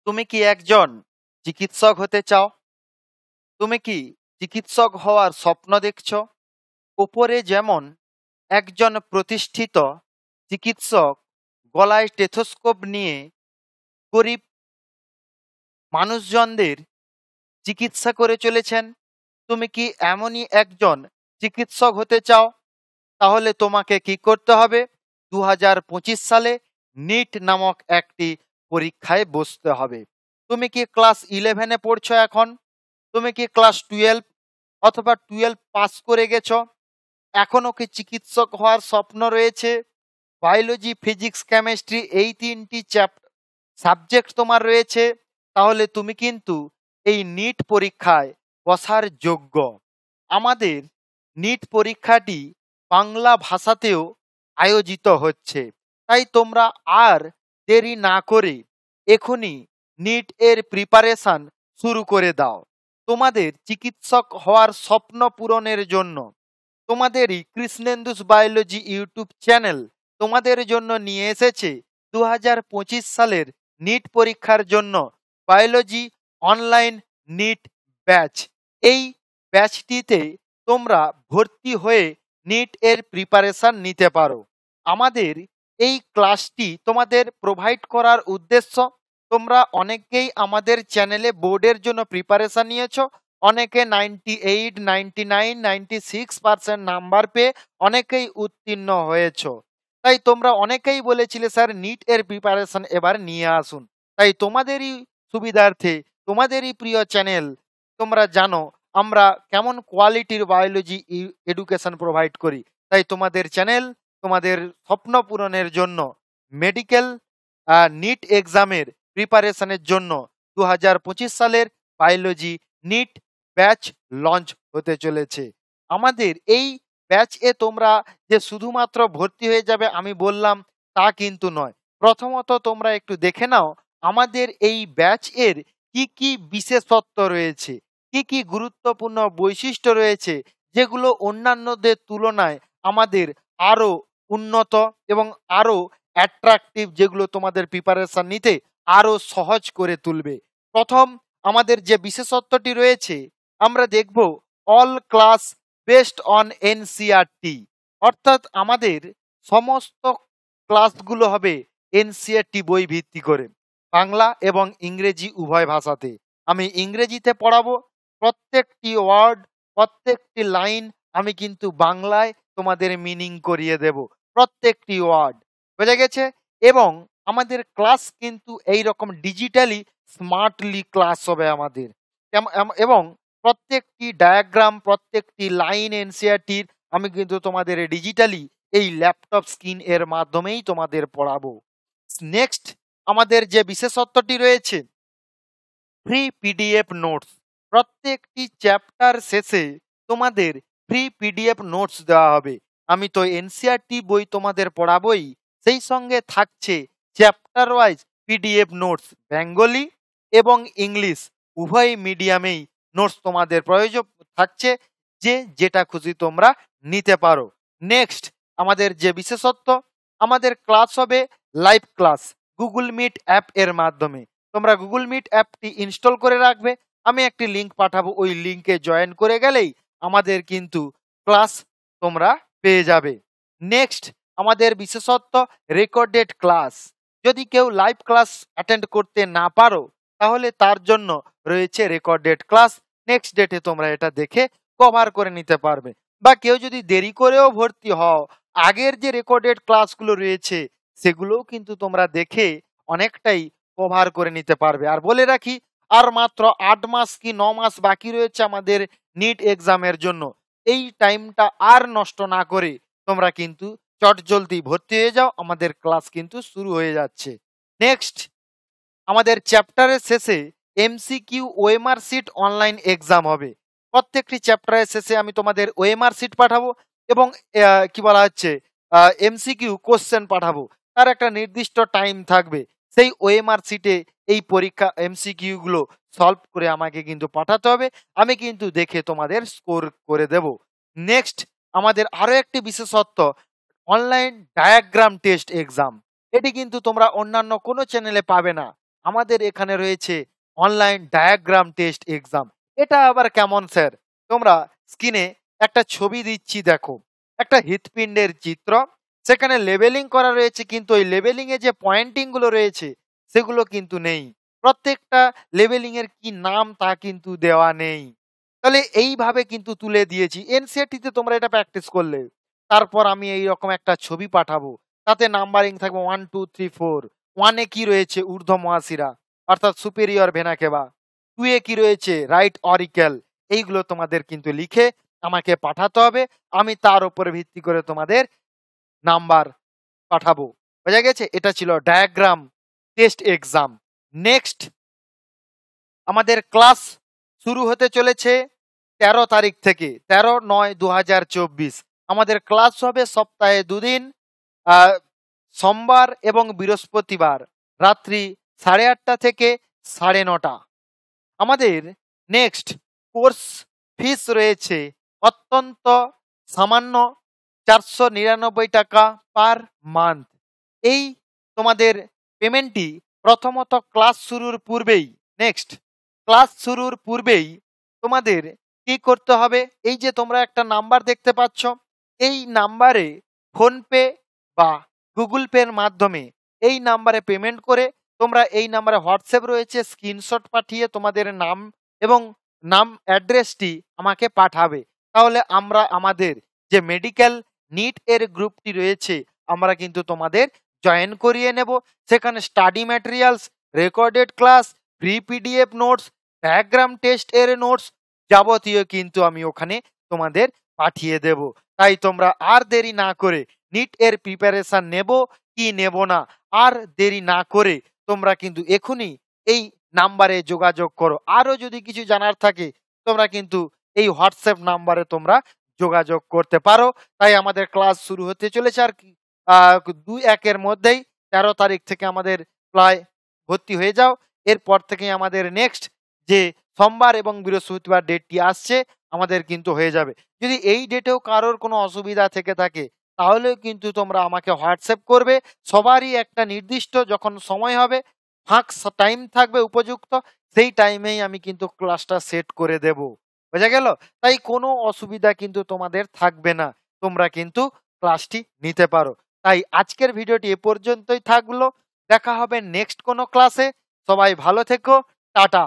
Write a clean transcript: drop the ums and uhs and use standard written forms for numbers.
তুমি কি একজন চিকিৎসক হতে চাও? তুমি কি চিকিৎসক হওয়ার স্বপ্ন দেখছো? উপরে যেমন একজন প্রতিষ্ঠিত চিকিৎসক গলায় স্টেথোস্কোপ নিয়ে গরিব মানুষজনদের চিকিৎসা করে চলেছেন, তুমি কি এমনই একজন চিকিৎসক হতে চাও? তাহলে তোমাকে কি করতে হবে? 2025 সালে নিট নামক একটি পরীক্ষায় বসতে হবে। তুমি কি ক্লাস 11-এ পড়ছো এখন? তুমি কি ক্লাস 12 অথবা 12 পাস করে গেছো? এখনো কি চিকিৎসক হওয়ার স্বপ্ন রয়েছে? বায়োলজি, ফিজিক্স, কেমিস্ট্রি এই তিনটি সাবজেক্ট তোমার রয়েছে, তাহলে তুমি কিন্তু এই নিট পরীক্ষায় বসার যোগ্য। আমাদের নিট পরীক্ষাটি বাংলা ভাষাতেও আয়োজিত হচ্ছে, তাই তোমরা আর দেরি না করে এখনই নিট এর প্রিপারেশন শুরু করে দাও। তোমাদের চিকিৎসক হওয়ার স্বপ্ন পূরণের জন্য তোমাদেরই কৃষ্ণেন্দুস বায়োলজি ইউটিউব চ্যানেল তোমাদের জন্য নিয়ে এসেছে 2025 সালের নিট পরীক্ষার জন্য বায়োলজি অনলাইন নিট ব্যাচ। এই ব্যাচটিতে তোমরা ভর্তি হয়ে নিট এর প্রিপারেশন নিতে পারো। আমাদের এই ক্লাসটি তোমাদের প্রোভাইড করার উদ্দেশ্য, তোমরা অনেকেই আমাদের চ্যানেলে বোর্ডের জন্য প্রিপারেশন নিয়েছো, অনেকে 98, 99, 96% নাম্বার পেয়ে অনেকেই উত্তীর্ণ হয়েছ। তাই তোমরা অনেকেই বলেছিলে স্যার নিট এর প্রিপারেশন এবার নিয়ে আসুন। তাই তোমাদেরই সুবিধার্থে, তোমাদেরই প্রিয় চ্যানেল, তোমরা জানো আমরা কেমন কোয়ালিটির বায়োলজি এডুকেশন প্রোভাইড করি, তাই তোমাদের চ্যানেল তোমাদের স্বপ্ন পূরণের জন্য মেডিকেল নিট এক্সামের প্রিপারেশনের জন্য 2025 সালের বায়োলজি নিট ব্যাচ লঞ্চ হতে চলেছে। আমাদের এই ব্যাচে তোমরা যে শুধুমাত্র ভর্তি হয়ে যাবে আমি বললাম তা কিন্তু নয়। প্রথমত তোমরা একটু দেখে নাও আমাদের এই ব্যাচ এর কি কি বিশেষত্ব রয়েছে, কি কি গুরুত্বপূর্ণ বৈশিষ্ট্য রয়েছে, যেগুলো অন্যান্যদের তুলনায় আমাদের আরো উন্নত এবং আরো অ্যাট্রাকটিভ, যেগুলো তোমাদের প্রিপারেশন নিতে আরো সহজ করে তুলবে। প্রথম আমাদের যে বিশেষত্বটি রয়েছে, আমরা দেখব all class based on NCERT, অর্থাৎ আমাদের সমস্ত ক্লাসগুলো হবে এনসিআরটি বই ভিত্তি করে, বাংলা এবং ইংরেজি উভয় ভাষাতে। আমি ইংরেজিতে পড়াবো, প্রত্যেকটি ওয়ার্ড, প্রত্যেকটি লাইন আমি কিন্তু বাংলায় তোমাদের মিনিং করিয়ে দেব, প্রত্যেকটি ওয়ার্ড, বোঝা গেছে? এবং আমাদের ক্লাস কিন্তু এই রকম ডিজিটালি স্মার্টলি ক্লাস হবে আমাদের। এবং প্রত্যেকটি ডায়াগ্রাম, প্রত্যেকটি লাইন এনসিআরটির আমি কিন্তু তোমাদের ডিজিটালি এই ল্যাপটপ স্ক্রিন এর মাধ্যমেই তোমাদের পড়াবো। নেক্সট আমাদের যে বিশেষত্বটি রয়েছে, ফ্রি পিডিএফ নোটস। প্রত্যেকটি চ্যাপ্টার শেষে তোমাদের ফ্রি পিডিএফ নোটস দেওয়া হবে। আমি তো এনসিআরটি বই তোমাদের পড়াবোই, সেই সঙ্গে থাকছে chapter wise PDF notes, Bengali এবং ইংলিশ উভয় মিডিয়ামেই নোটস তোমাদের প্রয়োজন থাকছে, যে যেটা খুশি তোমরা নিতে পারো। নেক্সট আমাদের যে বিশেষত্ব, আমাদের ক্লাস হবে live class Google Meet app এর মাধ্যমে। তোমরা গুগল মিট অ্যাপটি ইনস্টল করে রাখবে, আমি একটি লিঙ্ক পাঠাবো, ওই লিঙ্কে জয়েন করে গেলেই আমাদের কিন্তু ক্লাস তোমরা পেয়ে যাবে। নেক্সট আমাদের বিশেষত্ব রেকর্ডেড ক্লাস। যদি কেউ লাইভ ক্লাস অ্যাটেন্ড করতে না পারো তাহলে তার জন্য রয়েছে রেকর্ডেড ক্লাস, নেক্সট ডেটে তোমরা এটা দেখে কভার করে নিতে পারবে। বা কেউ যদি দেরি করেও ভর্তি হও, আগের যে রেকর্ডেড ক্লাসগুলো রয়েছে সেগুলোও কিন্তু তোমরা দেখে অনেকটাই কভার করে নিতে পারবে। আর বলে রাখি, আর মাত্র 8 মাস কি 9 মাস বাকি রয়েছে আমাদের নিট এক্সামের জন্য। এই টাইমটা আর নষ্ট না করে তোমরা কিন্তু চটজলদি ভর্তি হয়ে যাও, আমাদের ক্লাস কিন্তু শুরু হয়ে যাচ্ছে। নেক্সট আমাদের চ্যাপ্টারের শেষে MCQ OMR sheet online exam হবে। প্রত্যেকটি চ্যাপ্টারের শেষে আমি তোমাদের ওএমআর শিট পাঠাবো এবং কি বলা হচ্ছে এমসিকিউ কোশ্চেন পাঠাবো। তার একটা নির্দিষ্ট টাইম থাকবে, সেই ওএমআর শিটে এই পরীক্ষা এমসিকিউ গুলো সলভ করে আমাকে কিন্তু পাঠাতে হবে, আমি কিন্তু দেখে তোমাদের স্কোর করে দেব। নেক্সট আমাদের আরো একটি বিশেষত্ব, অনলাইন ডায়াগ্রাম টেস্ট এক্সাম। এটি কিন্তু তোমরা অন্যান্য কোনো চ্যানেলে পাবে না। আমাদের এখানে রয়েছে অনলাইন ডায়াগ্রাম টেস্ট এক্সাম। এটা আবার কেমন স্যার? তোমরা স্ক্রিনে একটা ছবি দিচ্ছি দেখো, একটা হৃৎপিণ্ডের চিত্র, সেখানে লেবেলিং করা রয়েছে, কিন্তু ওই লেবেলিং এ যে পয়েন্টিং গুলো রয়েছে সেগুলো কিন্তু নেই। প্রত্যেকটা লেবেলিং এর কি নাম তা কিন্তু দেওয়া নেই। তাহলে এইভাবে কিন্তু তুলে দিয়েছি। এনসিইআরটি তে তোমরা এটা প্র্যাকটিস করলে, তারপর আমি এইরকম একটা ছবি পাঠাবো, তাতে নাম্বারিং থাকবে 1 2 3 4। 1 এ কি রয়েছে? ঊর্ধ্ব মহাশিরা অর্থাৎ সুপেরিয়র ভেনা কেভা। 2 এ কি রয়েছে? Right oracle. এইগুলো তোমাদের কিন্তু লিখে আমাকে পাঠাতে হবে। আমি তার উপরে ভিত্তি করে তোমাদের নাম্বার পাঠাবো। বোঝা গেছে? এটা ছিল ডায়াগ্রাম টেস্ট এক্সাম। নেক্সট আমাদের ক্লাস শুরু হতে চলেছে 13 তারিখ থেকে, 13/9/2024। আমাদের ক্লাস হবে সপ্তাহে দুদিন, সোমবার এবং বৃহস্পতিবার রাত্রি 8:30 থেকে 9:30। আমাদের নেক্সট কোর্স ফিস রয়েছে অত্যন্ত সামান্য 499 টাকা পার মান্থ। এই তোমাদের পেমেন্টটি প্রথমত ক্লাস শুরুর পূর্বেই, নেক্সট ক্লাস শুরুর পূর্বেই তোমাদের কি করতে হবে? এই যে তোমরা একটা নাম্বার দেখতে পাচ্ছ, এই নাম্বারে ফোনপে বা গুগল পের মাধ্যমে এই নাম্বারে পেমেন্ট করে তোমরা এই নাম্বারে হোয়াটসঅ্যাপ রয়েছে, স্ক্রিনশট পাঠিয়ে তোমাদের নাম এবং নাম অ্যাড্রেসটি আমাকে পাঠাবে। তাহলে আমরা আমাদের যে মেডিকেল নিট এর গ্রুপটি রয়েছে আমরা কিন্তু তোমাদের জয়েন করিয়ে নেব। সেখানে study materials, recorded class, free PDF notes, diagram test এর নোটস যাবতীয় কিন্তু আমি ওখানে তোমাদের পাঠিয়ে দেব। তাই তোমরা আর দেরি না করে নিট এর প্রিপারেশন নেব কি নেব না, আর দেরি না করে তোমরা কিন্তু এখনই এই নাম্বারে যোগাযোগ করো। আরো যদি কিছু জানার থাকে তোমরা কিন্তু এই হোয়াটসঅ্যাপ নাম্বারে তোমরা যোগাযোগ করতে পারো। তাই আমাদের ক্লাস শুরু হতে চলেছে আর কি 2-1 মধ্যেই, 13 তারিখ থেকে আমাদের প্রায় ভর্তি হয়ে যাও। এরপর থেকে আমাদের নেক্সট যে সোমবার এবং বৃহস্পতিবার ডেটটি আসছে আমাদের কিন্তু হয়ে যাবে। যদি এই ডেটেও কারোর কোনো অসুবিধা থেকে থাকে তাহলেও কিন্তু তোমরা আমাকে হোয়াটসঅ্যাপ করবে। সবারই একটা নির্দিষ্ট যখন সময় হবে, ফাঁক টাইম থাকবে উপযুক্ত, সেই টাইমেই আমি কিন্তু ক্লাসটা সেট করে দেব। বোঝা গেল? তাই কোনো অসুবিধা কিন্তু তোমাদের থাকবে না, তোমরা কিন্তু ক্লাসটি নিতে পারো। তাই আজকের ভিডিওটি এ পর্যন্তই থাকলো। দেখা হবে নেক্সট কোনো ক্লাসে। সবাই ভালো থেকো। টাটা।